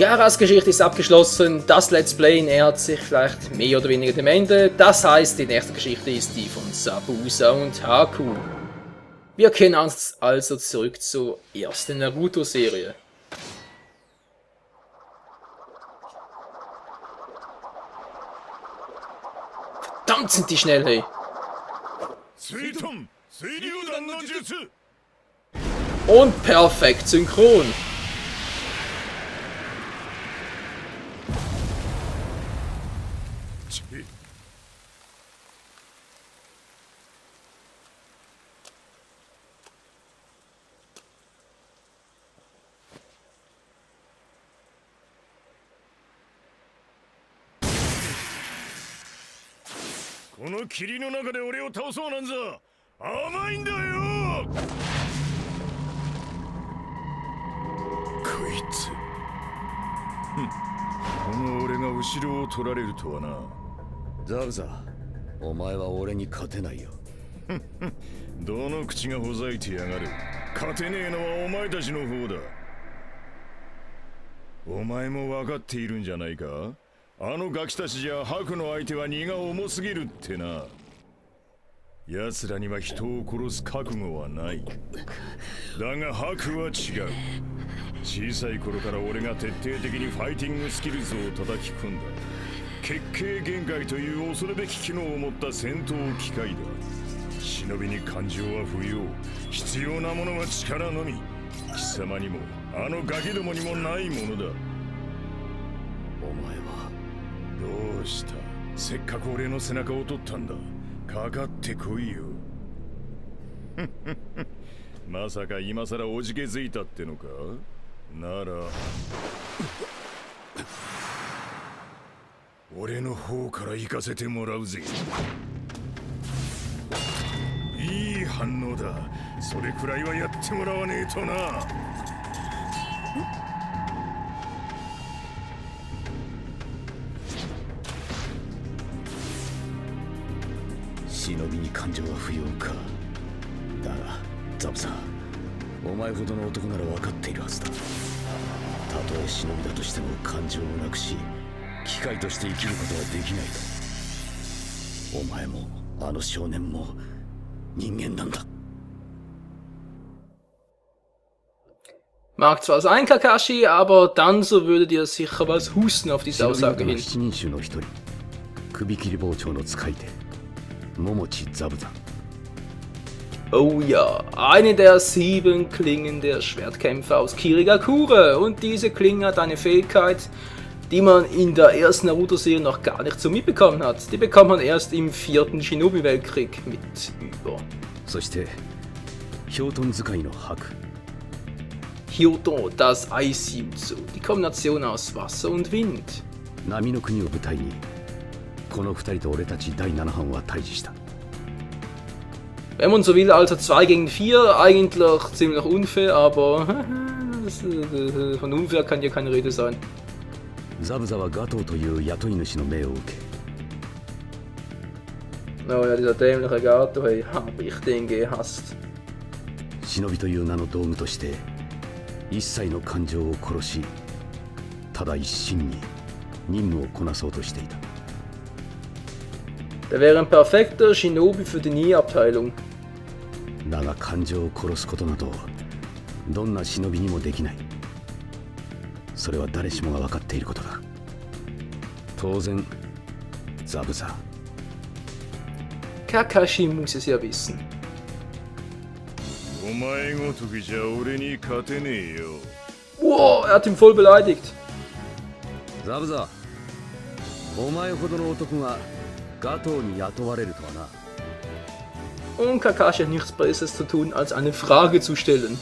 Garas Geschichte ist abgeschlossen, das Let's Play nähert sich vielleicht mehr oder weniger dem Ende. Das heißt, die nächste Geschichte ist die von Zabuza und Haku. Wir kehren uns also zurück zur ersten Naruto-Serie. Verdammt sind die schnell, hey! Und perfekt synchron!この霧の中で俺を倒そうなんざ甘いんだよ。こいつこの俺が後ろを取られるとはな。ザブザ、お前は俺に勝てないよ。どの口がほざいてやがる。勝てねえのはお前たちの方だ。お前も分かっているんじゃないか。あのガキたちじゃハクの相手は荷が重すぎるってな。奴らには人を殺す覚悟はない。だがハクは違う。小さい頃から俺が徹底的にファイティングスキルズを叩き込んだ。結界限界という恐るべき機能を持った戦闘機械だ。忍びに感情は不要。必要なものは力のみ。貴様にもあのガキどもにもないものだ。お前はどうした。せっかく俺の背中を取ったんだ。かかってこいよ。まさか今さらおじけづいたってのか。なら俺の方から行かせてもらうぜ。いい反応だ。それくらいはやってもらわねえとな。忍びに感情は不要か。だがザブさん、お前ほどの男なら分かっているはずだ。たとえ忍びだとしても感情をなくし機械として生きることはできないと。お前もあの少年も人間なんだ。 Mag zwar sein, Kakashi, aber dann so würde dir sicher was husten auf diese Aussage hin. Oh ja, eine der 7 Klingen der Schwertkämpfer aus Kirigakure. Und diese Klinge hat eine Fähigkeit, die man in der ersten Naruto-Serie noch gar nicht so mitbekommen hat. Die bekommt man erst im 4. Shinobi-Weltkrieg mit über. Hyoto, das Eisjutsu, die Kombination aus Wasser und Wind. Wenn man so will, also 2 gegen 4, eigentlich ziemlich unfair, aber von unfair kann ja keine Rede sein. Oh ja, dieser dämliche Gato, hey, habe ich den gehasst. 一切の感情を殺し、ただ一心に任務をこなそうとしていた。Der wäre ein perfekter Shinobi für die Nie-Abteilung. だが感情を殺すことなどどんな忍びにもできない。それは誰しもが分かっていることだ。当然、ザブザ。Kakashi muss es ja wissen. お前ごときじゃ俺に勝てねえよ。Wow, er hat ihn voll beleidigt. ザブザ、お前ほどの男がガトーに雇われるとはな。Und Kakashi hat nichts Besseres zu tun, als eine Frage zu stellen.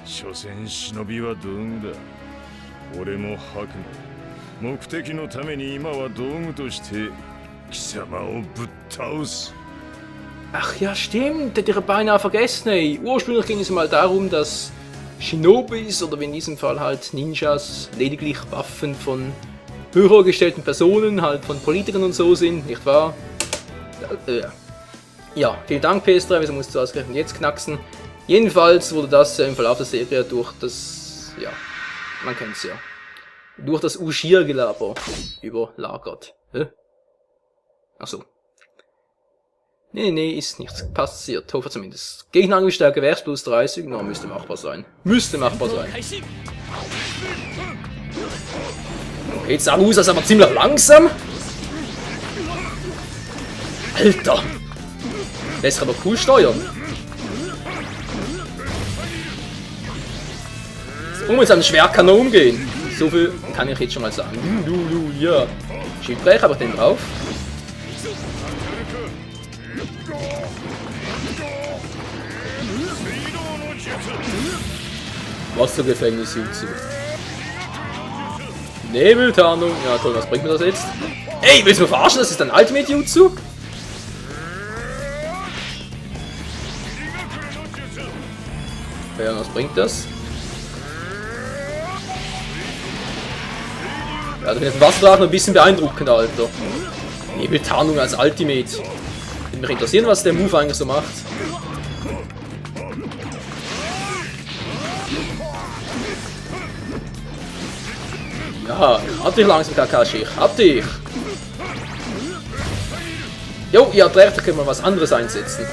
所詮忍びは道具だ。俺もハクも目的のために今は道具として貴様をぶっ倒す。 Ach ja, stimmt, hätte ich beinahe vergessen. Ey. Ursprünglich ging es mal darum, dass Shinobis oder wie in diesem Fall halt Ninjas lediglich Waffen von höher gestellten Personen, halt von Politikern und so sind, nicht wahr? Ja, vielen Dank PS3, wieso musst du ausgerechnet jetzt knacksen? Jedenfalls wurde das im Verlauf der Serie durch das, ja, Man kennt's ja. Durch das Uschir-Gelaber überlagert. Hä? Achso. Nee, ist nichts passiert. Hoffe zumindest. Gegnerangestärke Werks plus 30. No, müsste machbar sein. Müsste machbar sein. Okay, Zabuza ist aber ziemlich langsam. Alter! Lässt sich aber cool steuern. Um mit seinem Schwert kann er umgehen. So viel kann ich jetzt schon mal sagen. Ja. Schildbrech, aber den drauf. Wassergefängnis Jutsu. Nebeltarnung. Ja toll, was bringt mir das jetzt? Ey, willst du mich verarschen? Das ist ein Ultimate Jutsu? Ja, was bringt das? Ja, das ist Wasserdrachen ein bisschen beeindruckend, Alter. Nebeltarnung als Ultimate. Würde mich interessieren, was der Move eigentlich so macht. Ja, hab dich langsam, Kakashi. Ich hab dich. Jo, ihr habt recht, da können wir was anderes einsetzen.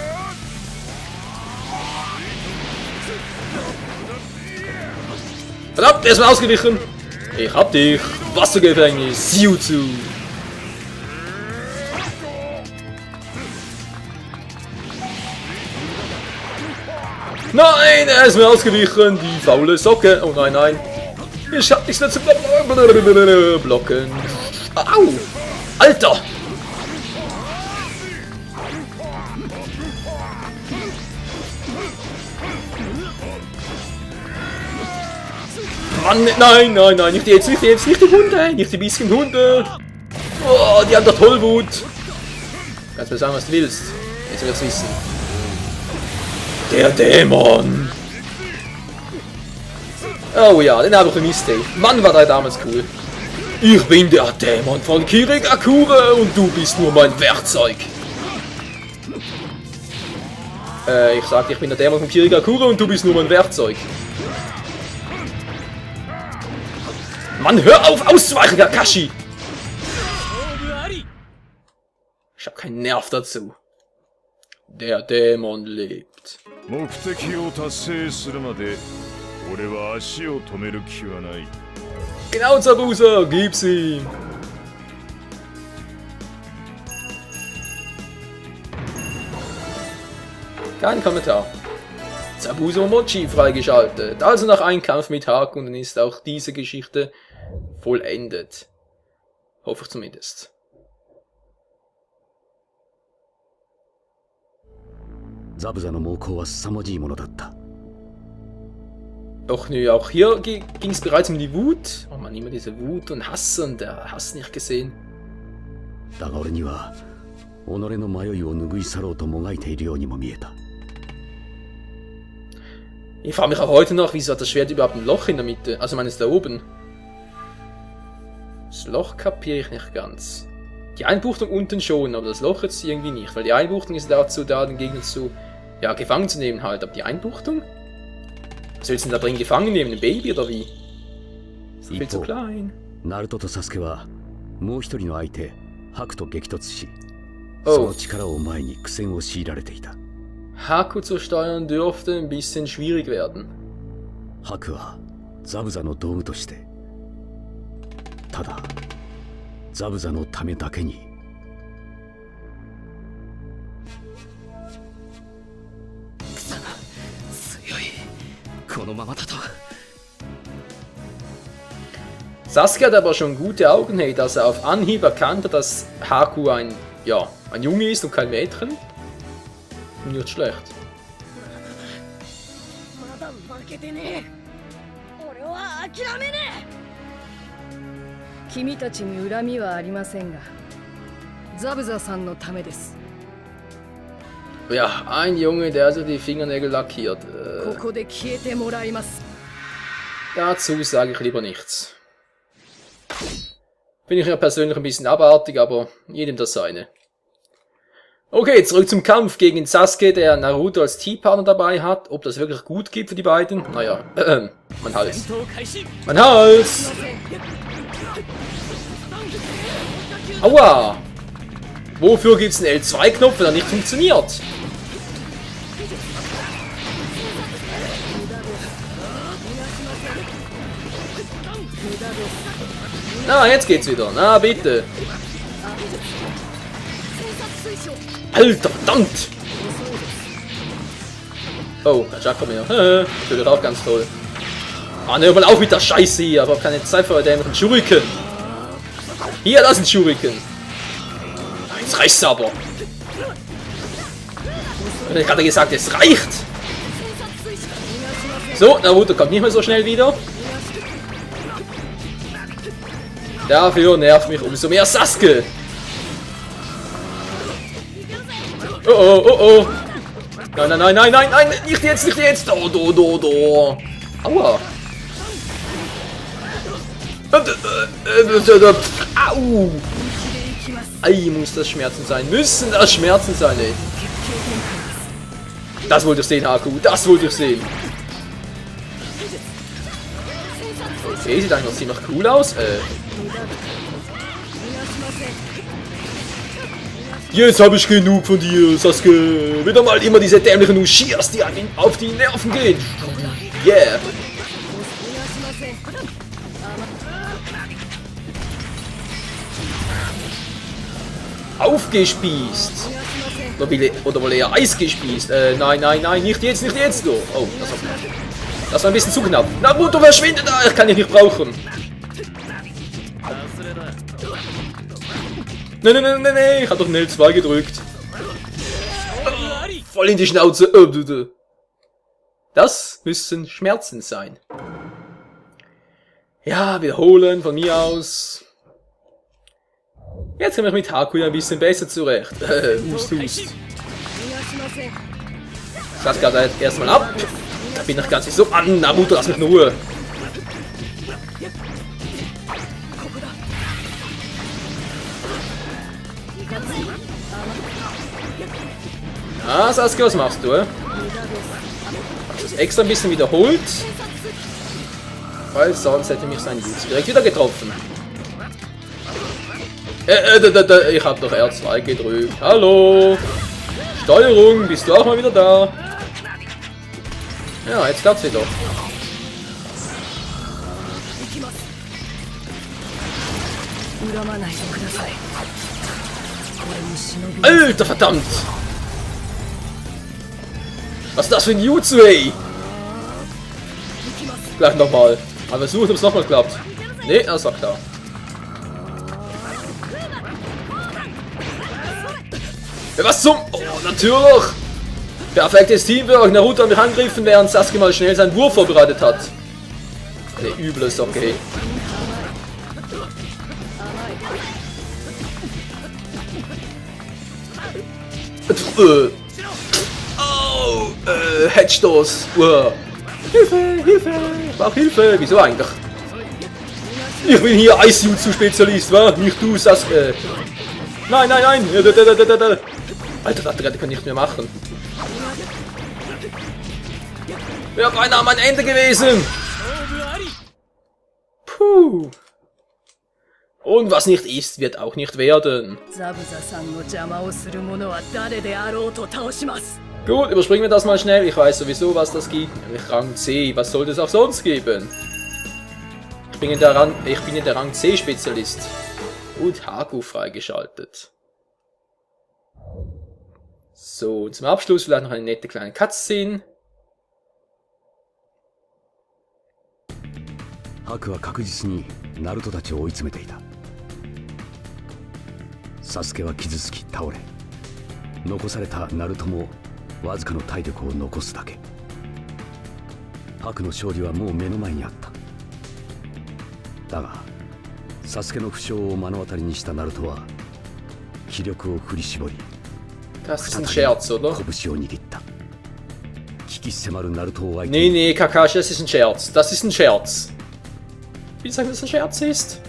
Verdammt, der ist mir ausgewichen. Ich hab dich. Wassergefängnis. Jutsu. Nein, er ist mir ausgewichen. Die faule Socke. Oh nein, nein. Ich hab nichts mehr zu blocken. Au! Alter! Mann, nein, nicht jetzt, nicht die Hunde, nicht die bisschen Hunde. Oh, die haben doch Tollwut. Kannst mir sagen, was du willst. Jetzt will ich's wissen. Der Dämon. Oh ja, den habe ich vermisst, ey. Mann, war der damals cool. Ich bin der Dämon von Kirigakure und du bist nur mein Werkzeug. Ich sagte, ich bin der Dämon von Kirigakure und du bist nur mein Werkzeug. Mann, hör auf auszuweichen, Kakashi! Ich hab keinen Nerv dazu. Der Dämon lebt. Genau, Zabuza, gib's ihm! Kein Kommentar. Zabuza Mochi freigeschaltet. Also nach einem Kampf mit Haku und dann ist auch diese Geschichte vollendet. Hoffe ich zumindest. Doch nö, auch hier ging es bereits um die Wut. Oh man, immer diese Wut und Hass und der Hass nicht gesehen. Ich frage mich auch heute noch, wieso hat das Schwert überhaupt ein Loch in der Mitte? Also meines da oben. Das Loch kapiere ich nicht ganz. Die Einbuchtung unten schon, aber das Loch jetzt irgendwie nicht. Weil die Einbuchtung ist dazu da, den Gegner zu, ja, gefangen zu nehmen halt. Aber die Einbuchtung? Was willst du denn da drin gefangen nehmen? Ein Baby oder wie? Ist viel zu klein. Naruto und Sasuke warもう一人の相手、Hakuと激突し、Oh. その力を前に苦戦を強いられていた。Haku zu steuern dürfte ein bisschen schwierig werden. Haku はザブザの道具として、ただザブザのためだけに。強い。このままだと。Sasuke hat aber schon gute Augen, hey, dass er auf Anhieb erkannt hat, dass Haku ein Junge ist und kein Mädchen. Nicht schlecht. まだ負けてねえ。俺は諦めねえ。君たちに恨みはありませんが、ザブザさんのためです。 Ja, ein Junge, der also die Fingernägel lackiert. ここで消えてもらいます。 Dazu sage ich lieber nichts. Bin ich ja persönlich ein bisschen abartig, aber jedem das seine. Okay, zurück zum Kampf gegen Sasuke, der Naruto als Teampartner dabei hat. Ob das wirklich gut geht für die beiden? Naja, mein Hals. Mein Hals! Aua! Wofür gibt es einen L2-Knopf, wenn er nicht funktioniert? Na, jetzt geht's wieder. Na, bitte. Alter, verdammt! Oh, der Jack kommt mehr. Natürlich auch ganz toll. Ah, ne, mal auf mit der Scheiße hier, aber keine Zeit für den Shuriken. Hier, das ist ein Shuriken. Jetzt reicht's aber. Ich hab gerade gesagt, es reicht. So, Naruto kommt nicht mehr so schnell wieder. Dafür nervt mich umso mehr Sasuke. Oh oh, oh oh. Nein, nein, nein, nein, nein, nein, nicht jetzt, nicht jetzt. Do. Aua. Au. Ei, muss das Schmerzen sein. Müssen das Schmerzen sein, ey. Das wollte ich sehen, Haku. Das wollte ich sehen. Okay, sieht eigentlich noch ziemlich cool aus. Jetzt habe ich genug von dir, Sasuke. Wieder mal immer diese dämlichen Ushias, die einem auf die Nerven gehen. Yeah. Aufgespießt. Oder wohl eher Eis gespießt. Nein, nein, nein, nicht jetzt, nicht jetzt. Oh, das war ein bisschen zu knapp. Naruto, verschwinde da, ich kann dich nicht brauchen. Nein, ich hab doch einen L2 gedrückt. Voll in die Schnauze. Das müssen Schmerzen sein. Ja, wiederholen von mir aus. Jetzt komme ich mit Haku ein bisschen besser zurecht. Hust. Das geht halt erstmal ab. Da bin ich ganz nicht so an. Naruto, lass mich in Ruhe. Ah, Sasuke, was machst du? Hast du das extra ein bisschen wiederholt? Weil sonst hätte mich sein Jutsu direkt wieder getroffen. Ich hab doch R2 gedrückt. Hallo! Steuerung, bist du auch mal wieder da? Ja, jetzt klappt's wieder. Alter, verdammt! Was ist das für ein Jutsu, ey? Gleich nochmal. Aber versuchen, ob es nochmal klappt. Ne, das war klar. Ja, was zum... Oh, natürlich! Perfektes Teamwork. Naruto hat mich angegriffen, während Sasuke mal schnell seinen Wurf vorbereitet hat. Ne, übles, okay. Headstoß. Hilfe, Hilfe, ich brauch Hilfe. Wieso eigentlich? Ich bin hier Eisjutsu-Spezialist, wa? Nicht du, Sasuke. Nein, nein, nein. Alter, das kann ich nicht mehr machen. Wäre beinahe mein Ende gewesen. Puh. Und was nicht ist, wird auch nicht werden. Gut, überspringen wir das mal schnell. Ich weiß sowieso, was das gibt. Nämlich Rang C. Was sollte es auch sonst geben? Ich bin in der Rang C Spezialist. Und Haku freigeschaltet. So, zum Abschluss vielleicht noch eine nette kleine Cutscene. Haku は確実にナルトたちを追い詰めていた。サスケは傷つき倒れ、残されたナルトもわずかの体力を残すだけ。ハクの勝利はもう目の前にあった。だが、サスケの負傷を目の当たりにしたナルトは気力を振り絞り、Das ist ein Scherz, oder? 拳を握った。危機迫るナルトを相手 Nee, に。 nee, Kakashi, das ist ein Scherz. Das ist ein Scherz. Wie sagen, dass es ein Scherz ist?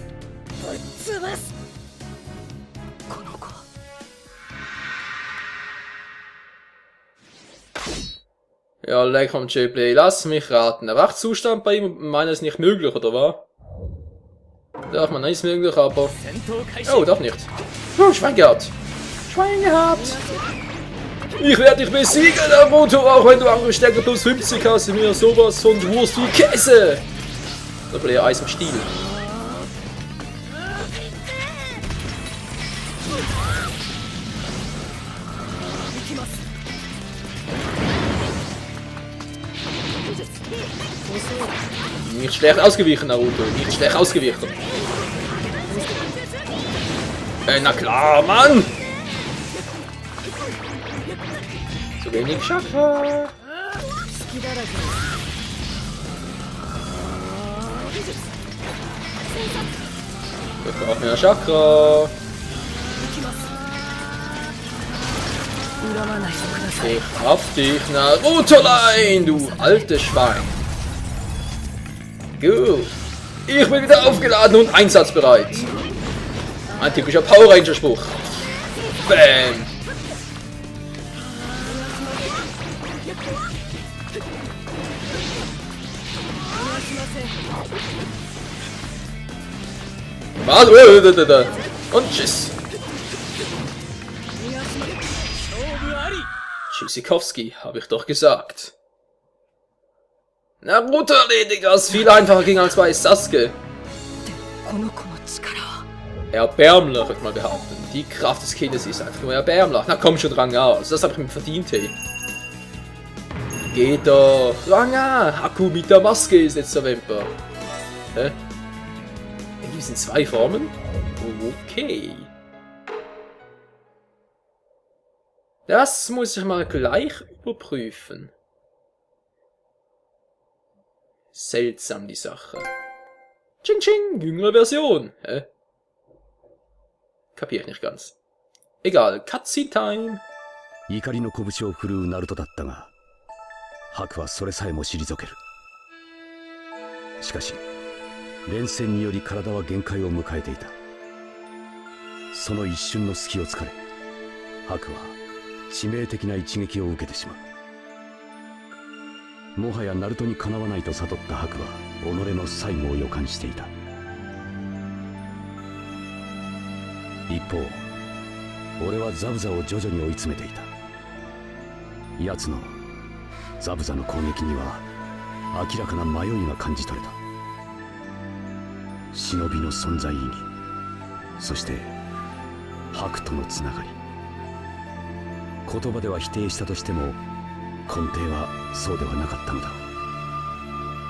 Ja, leck am Ghibli, lass mich raten. Der Wachzustand bei ihm, meiner ist nicht möglich, oder was? Doch, man ist möglich, aber... Oh, doch nicht. Oh, Schwein gehabt. Schwein gehabt. Ich werde dich besiegen, Naruto, auch wenn du Angststärke plus 50 hast, mir sowas von Wurst wie Käse. Da will er Eis im Stiel. Nicht schlecht ausgewichen, Naruto. Nicht schlecht ausgewichen. Na klar, Mann! Zu wenig Chakra. Wir brauchen mehr Chakra. Ich hab dich, Narutolein, du altes Schwein. Gut. Ich bin wieder aufgeladen und einsatzbereit. Ein typischer Power Ranger Spruch. Bam. Was? Und tschüss. Tschüssikowski, habe ich doch gesagt. Naruto erledigt das viel einfacher ging als bei Sasuke. Erbärmlich, würde ich mal behaupten. Die Kraft des Kindes ist einfach nur erbärmlich. Na komm schon, Ranga, das habe ich mir verdient, hey. Geht doch. Ranga, Haku mit der Maske ist jetzt der Vamper. Hä? In diesen zwei Formen? Okay. Das muss ich mal gleich überprüfen. Seltsam die Sache. Ching ching, jüngere Version. Hä? Kapier ich nicht ganz. Egal, Cutscene Time. 怒りの拳を振るうナルトだったが、白はそれさえも退ける。しかし、連戦により体は限界を迎えていた。その一瞬の隙を突かれ、白は致命的な一撃を受けてしまう。もはやナルトにかなわないと悟った白は己の最後を予感していた。一方、俺はザブザを徐々に追い詰めていた。奴のザブザの攻撃には明らかな迷いが感じ取れた。忍びの存在意義、そして白とのつながり。言葉では否定したとしても根底はそうではなかったのだろ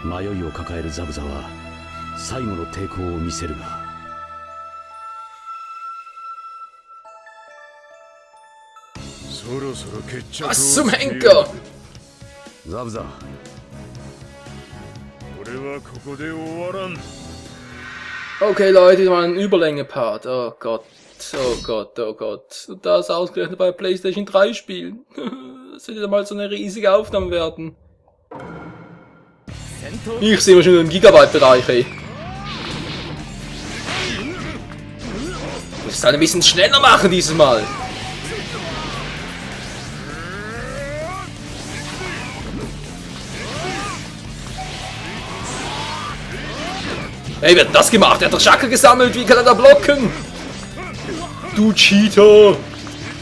う。迷いを抱えるザブザは最後の抵抗を見せるが、そろそろ決着を Was zum Henker? ザブザ、俺はここで終わらん。 Okay, Leute, das war ein Überlänge-Part. Oh Gott, oh Gott, oh Gott. Und das ausgerechnet bei PlayStation 3 Spielen. Das wird ja mal so eine riesige Aufnahme werden. Ich sehe schon im Gigabyte-Bereich, ey. Ich muss es halt ein bisschen schneller machen dieses Mal. Ey, wer hat das gemacht? Er hat doch Chakra gesammelt. Wie kann er da blocken? Du Cheater.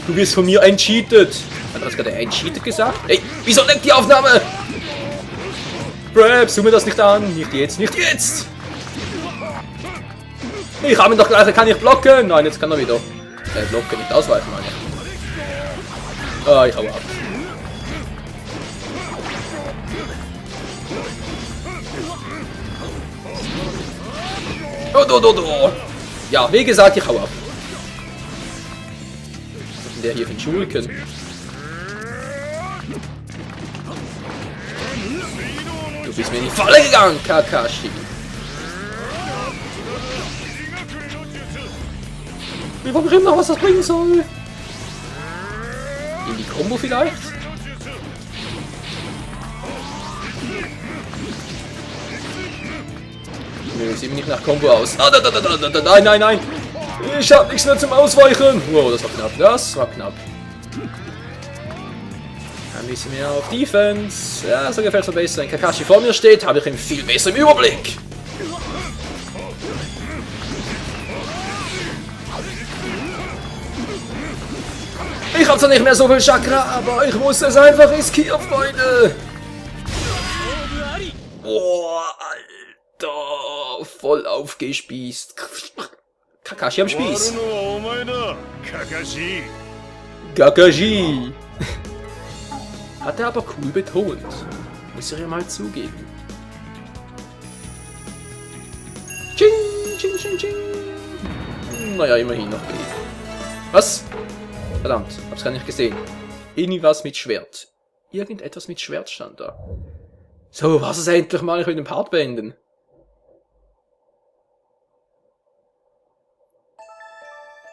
Du wirst von mir entcheatet. Hat er das gerade entcheatet gesagt? Ey, wieso lenkt die Aufnahme? Brab, zoom mir das nicht an. Nicht jetzt, nicht jetzt. Ich habe ihn doch gleich, er kann nicht blocken. Nein, jetzt kann er wieder. Blocken, nicht ausweichen, meine ich. Ah, ich hau ab. Oh. Ja, wie gesagt, ich hau ab. Was ist denn der hier für ein Schulken? Du bist mir in die Falle gegangen, Kakashi. Wir probieren noch, was das bringen soll. In die Combo vielleicht? Nö, sieht mir nicht nach Combo aus. Ah, nein. Ich hab nichts mehr zum Ausweichen. Wow, das war knapp. Das war knapp. Ein bisschen mehr auf Defense. Ja, so gefällt es mir besser. Wenn Kakashi vor mir steht, habe ich ihn viel besser im Überblick. Ich habe zwar nicht mehr so viel Chakra, aber ich muss es einfach riskieren, Freunde. Boah, Alter. Voll aufgespießt. Kakashi am 終わる Spieß. のはお前だカカシ Kakashi. Hat er aber cool betont. Muss ich ja mal zugeben. Ching, ching, ching, ching. Naja, immerhin noch B. Was? Verdammt, hab's gar nicht gesehen. Irgendwas mit Schwert. Irgendetwas mit Schwert stand da. So, was ist endlich mal? Ich will den Part beenden.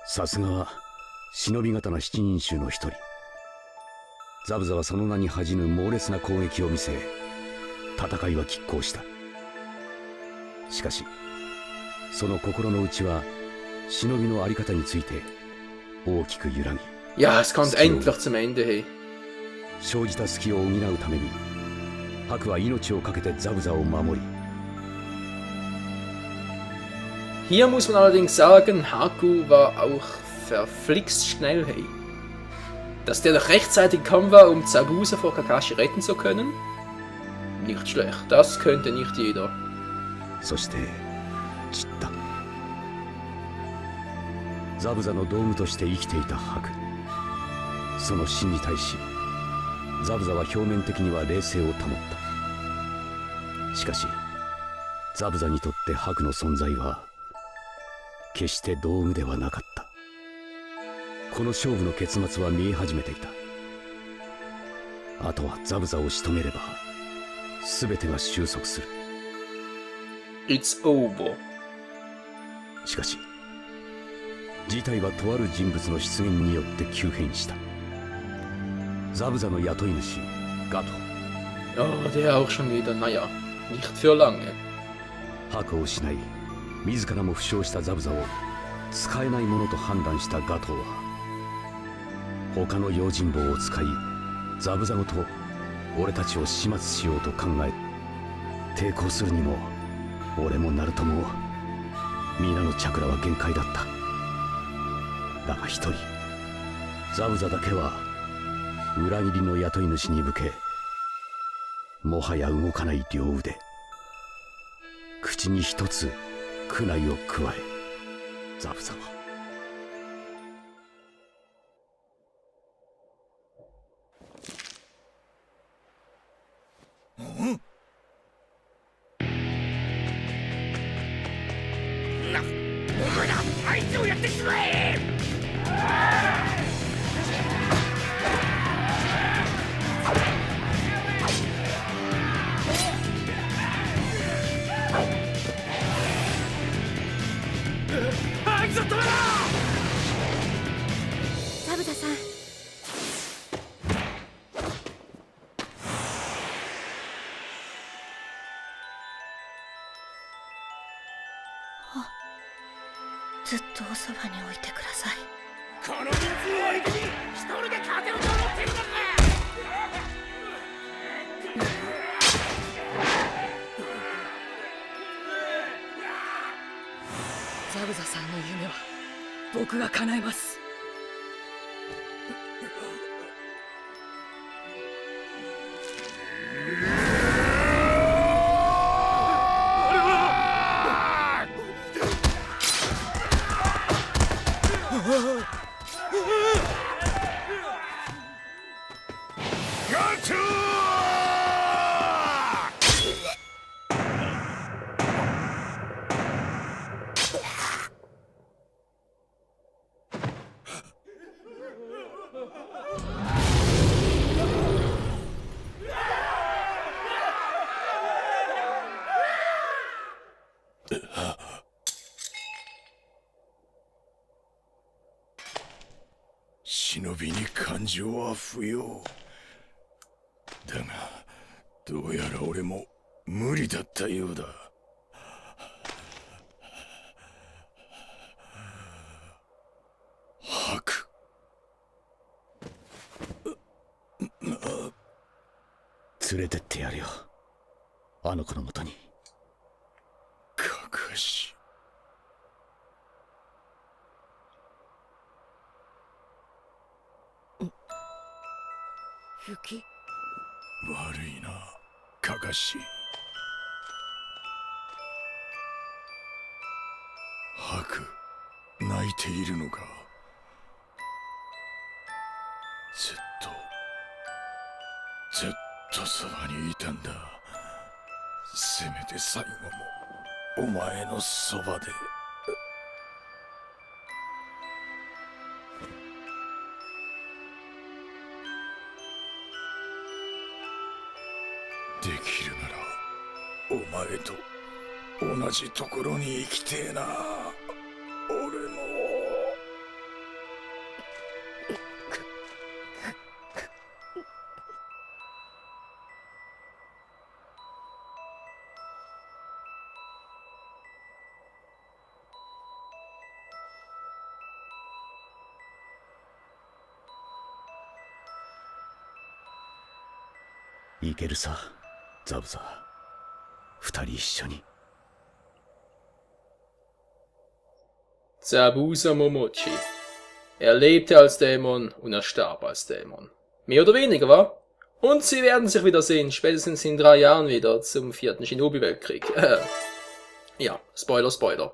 さすがは忍び刀七人衆の一人。ザブザはその名に恥じぬ猛烈な攻撃を見せ、戦いは拮抗した。しかしその心の内は忍びの在り方について大きく揺らぎ、 Ja, es kommt endlich zum Ende, hey. 生じた隙を補うために白は命を懸けてザブザを守り、 Hier muss man allerdings sagen, Haku war auch verflixt schnell, hey. Dass der noch rechtzeitig gekommen war, um Zabuza vor Kakashi retten zu können? Nicht schlecht, das könnte nicht jeder. そして散った。ザブザの道具として生きていた白。その死に対しザブザは表面的には冷静を保った。しかしザブザにとって白の存在は決して道具ではなかった。この勝負の結末は見え始めていた。あとはザブザを仕留めれば全てが収束する。 It's over. しかし事態はとある人物の出現によって急変した。ザブザの雇い主ガト。 Oh, der auch schon wieder. Naja, nicht für lange. 白を失い自らも負傷したザブザを使えないものと判断したガトーは他の用心棒を使いザブザごと俺たちを始末しようと考え、抵抗するにも俺もナルトも皆のチャクラは限界だった。だが一人ザブザだけは裏切りの雇い主に向けもはや動かない両腕、口に一つ苦内を加え、ザブザはザブザさん、ずっとおそばに置いてください。この人数を相手に一人で勝てると思ってるのか。ザブザさんの夢は僕が叶えます。ガトゥー！忍びに感情は不要だが、どうやら俺も無理だったようだ。吐く。連れてってやるよ。あの子のもとに。かかし。雪。悪いな、かかし。ハク、泣いているのか。ずっとそばにいたんだ。せめて最後もお前のそばで。できるならお前と同じところに生きてえな。俺も。いけるさ、ザブザ。二人一緒に。Zabuza Momochi. Er lebte als Dämon und er starb als Dämon. Mehr oder weniger, wa? Und sie werden sich wiedersehen, spätestens in 3 Jahren wieder zum 4. Shinobi-Weltkrieg. Ja, Spoiler, Spoiler.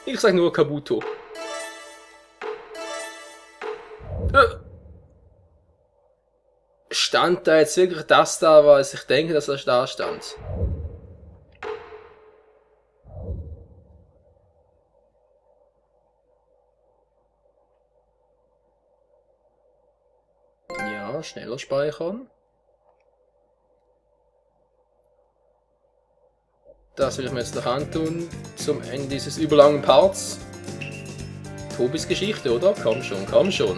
Ich sag nur Kabuto. Stand da jetzt wirklich das da, was ich denke, dass das da stand? Ja, schneller speichern. Das will ich mir jetzt noch antun zum Ende dieses überlangen Parts. Tobis Geschichte, oder? Komm schon, komm schon.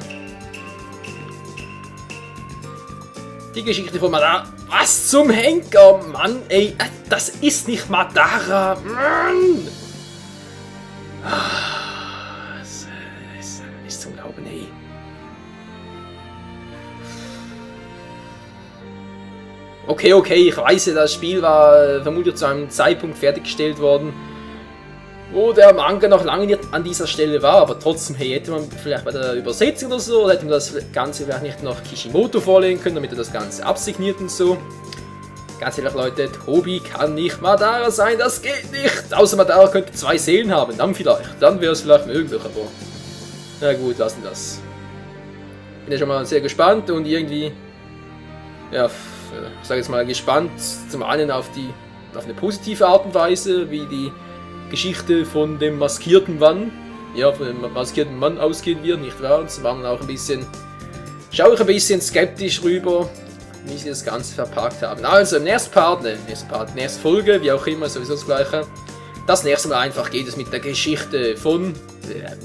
Die Geschichte von Madara. Was zum Henker, Mann, ey. Das ist nicht Madara, Mann. Das ist zum Glauben, ey. Okay, ich weiß ja, das Spiel war vermutlich zu einem Zeitpunkt fertiggestellt worden, wo der Manga noch lange nicht an dieser Stelle war, aber trotzdem, hey, hätte man vielleicht bei der Übersetzung oder so, oder hätte man das Ganze vielleicht nicht noch Kishimoto vorlegen können, damit er das Ganze absigniert und so. Ganz ehrlich, Leute, Tobi kann nicht Madara sein, das geht nicht! Außer Madara könnte 2 Seelen haben, dann wäre es vielleicht möglich, aber na gut, lassen wir das. Bin ja schon mal sehr gespannt und irgendwie, ja, ich sage jetzt mal gespannt, zum einen auf eine positive Art und Weise, wie die Geschichte von dem maskierten Mann, ja, von dem maskierten Mann ausgehen wird, nicht wahr? Und zum anderen auch ein bisschen, schaue ich ein bisschen skeptisch rüber, wie sie das Ganze verpackt haben. Also im nächsten Part, nächste Folge, wie auch immer, sowieso das Gleiche. Das nächste Mal einfach geht es mit der Geschichte von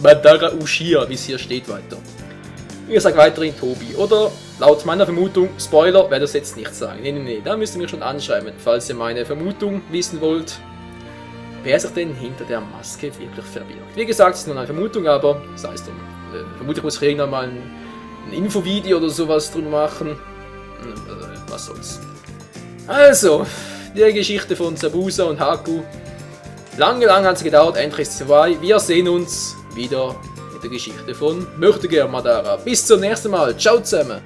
Madara Uchiha, wie es hier steht, weiter. Wie gesagt, weiterhin Tobi. Oder laut meiner Vermutung, Spoiler, werde das jetzt nicht sagen. Nee, da müsst ihr mir schon anschreiben, falls ihr meine Vermutung wissen wollt, wer sich denn hinter der Maske wirklich verbirgt. Wie gesagt, es ist nur eine Vermutung, aber sei es drum. Vermutlich muss ich irgendwann mal ein Infovideo oder sowas drüber machen. Was soll's. Also, die Geschichte von Zabuza und Haku. Lange hat es gedauert, endlich ist es vorbei. Wir sehen uns wieder mit der Geschichte von Möchtegern Madara. Bis zum nächsten Mal. Ciao zusammen.